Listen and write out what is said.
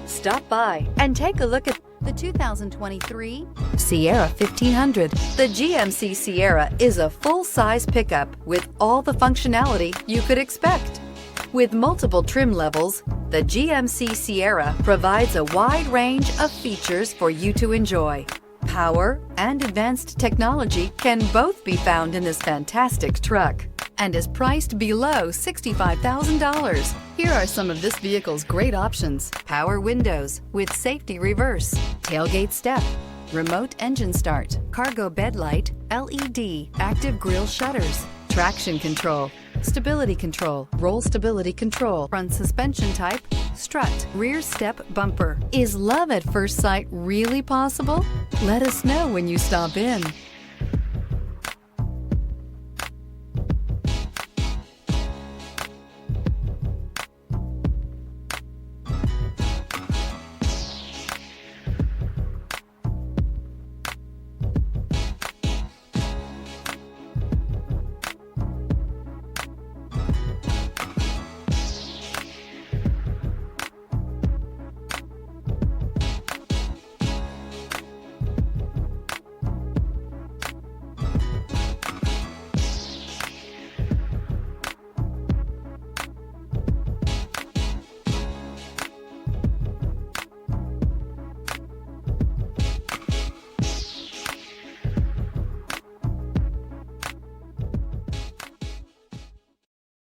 Stop by and take a look at the 2023 Sierra 1500. The GMC Sierra is a full-size pickup with all the functionality you could expect. With multiple trim levels, the GMC Sierra provides a wide range of features for you to enjoy. Power and advanced technology can both be found in this fantastic truck and is priced below $65,000. Here are some of this vehicle's great options: power windows with safety reverse, tailgate step, remote engine start, cargo bed light, LED, active grille shutters, traction control, stability control, roll stability control, front suspension type, strut, rear step bumper. Is love at first sight really possible? Let us know when you stop in.